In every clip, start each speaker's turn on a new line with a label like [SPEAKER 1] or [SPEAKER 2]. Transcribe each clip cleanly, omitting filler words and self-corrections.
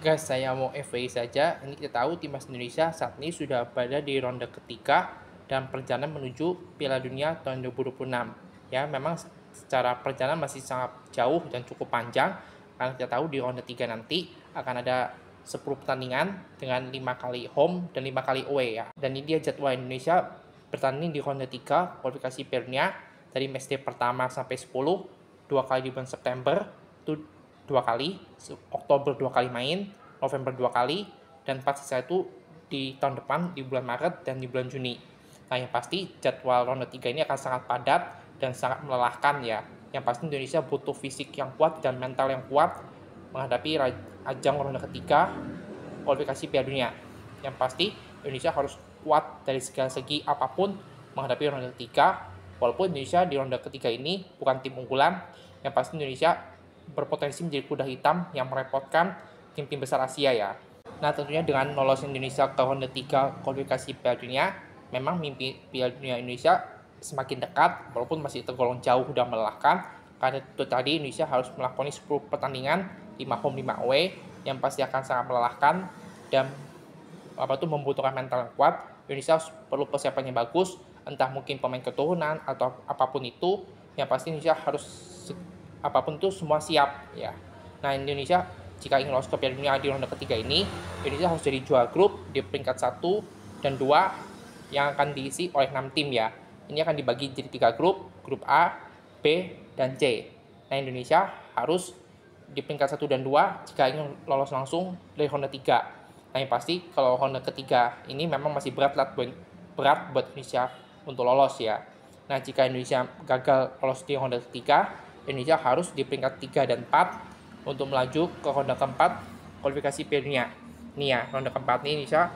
[SPEAKER 1] Guys, saya mau FYI saja. Ini kita tahu timnas Indonesia saat ini sudah berada di ronde ketiga dan perjalanan menuju Piala Dunia tahun 2026. Ya, memang secara perjalanan masih sangat jauh dan cukup panjang. Karena kita tahu di ronde 3 nanti akan ada 10 pertandingan dengan 5 kali home dan 5 kali away ya. Dan ini dia jadwal Indonesia bertanding di ronde 3 kualifikasi Piala Dunia dari matchday pertama sampai 10, 2 kali di bulan September, itu 2 kali, Oktober 2 kali main, November 2 kali, dan pas sisa itu di tahun depan di bulan Maret dan di bulan Juni. Nah, yang pasti jadwal ronde 3 ini akan sangat padat dan sangat melelahkan ya. Yang pasti Indonesia butuh fisik yang kuat dan mental yang kuat menghadapi ajang ronde ketiga kualifikasi Piala Dunia. Yang pasti Indonesia harus kuat dari segala segi apapun menghadapi ronde ketiga. Walaupun Indonesia di ronde ketiga ini bukan tim unggulan, yang pasti Indonesia berpotensi menjadi kuda hitam yang merepotkan tim-tim besar Asia ya. Nah, tentunya dengan lolos Indonesia ke ronde 3 kualifikasi Piala Dunia, memang mimpi Piala Dunia Indonesia semakin dekat walaupun masih tergolong jauh dan melelahkan. Karena itu tadi Indonesia harus melakoni 10 pertandingan, 5 home 5 away yang pasti akan sangat melelahkan dan membutuhkan mental yang kuat. Indonesia perlu persiapan yang bagus, entah mungkin pemain keturunan atau apapun itu. Yang pasti Indonesia harus apapun itu semua siap ya. Nah, Indonesia jika ingin lolos ke Piala Dunia di ronde ketiga ini, Indonesia harus jadi juara grup di peringkat 1 dan 2 yang akan diisi oleh 6 tim ya. Ini akan dibagi jadi 3 grup, grup A, B, dan C. Nah, Indonesia harus di peringkat 1 dan 2 jika ingin lolos langsung dari ronde 3. Nah, yang pasti kalau ronde ketiga ini memang masih berat buat Indonesia untuk lolos ya. Nah, jika Indonesia gagal lolos di ronde ketiga, Indonesia harus di peringkat 3 dan 4 untuk melaju ke ronde keempat kualifikasi Piala Dunia. Ini ya, ronde keempat ini Indonesia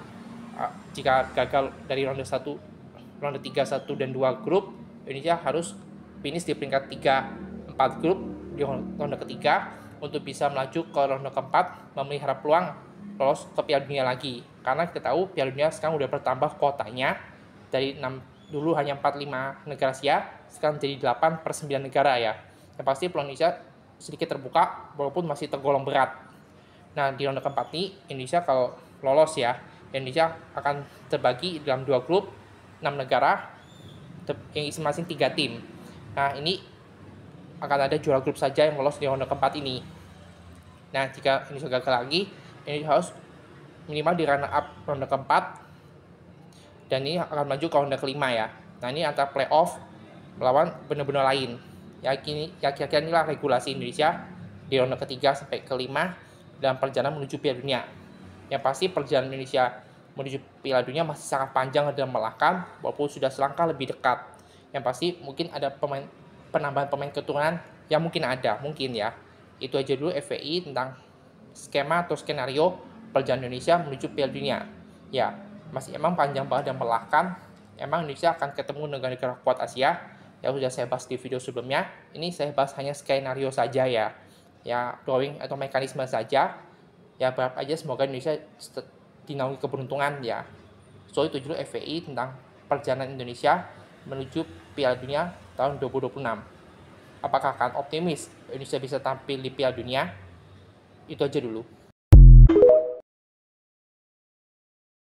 [SPEAKER 1] jika gagal dari ronde 3, 1 dan 2 grup, Indonesia harus finish di peringkat 3, 4 grup di ronde ketiga untuk bisa melaju ke ronde keempat memelihara peluang lolos ke Piala Dunia lagi. Karena kita tahu Piala Dunia sekarang udah bertambah kuotanya dari 6 dulu hanya 45 negara Asia, sekarang jadi 8/9 negara ya. Yang pasti peluang Indonesia sedikit terbuka walaupun masih tergolong berat. Nah, di ronde keempat ini Indonesia kalau lolos ya, Indonesia akan terbagi dalam 2 grup 6 negara yang isi masing 3 tim. Nah, ini akan ada juara grup saja yang lolos di ronde keempat ini. Nah, jika Indonesia gagal lagi, Indonesia harus minimal di runner up ronde keempat dan ini akan maju ke ronde kelima ya. Nah, ini antara playoff melawan benar-benar lain. Ya, kira-kira inilah regulasi Indonesia di ronde ketiga sampai kelima dalam perjalanan menuju Piala Dunia. Yang pasti perjalanan Indonesia menuju Piala Dunia masih sangat panjang dan melelahkan walaupun sudah selangkah lebih dekat. Yang pasti mungkin ada penambahan pemain keturunan yang mungkin ya. Itu aja dulu FPI tentang skema atau skenario perjalanan Indonesia menuju Piala Dunia. Ya, masih emang panjang banget dan melelahkan. Emang Indonesia akan ketemu negara-negara kuat Asia yang sudah saya bahas di video sebelumnya. Ini saya bahas hanya skenario saja ya. Ya, drawing atau mekanisme saja. Ya, berharap aja semoga Indonesia dinaungi keberuntungan ya. So, itu dulu FPI tentang perjalanan Indonesia menuju Piala Dunia tahun 2026. Apakah akan optimis Indonesia bisa tampil di Piala Dunia? Itu aja dulu.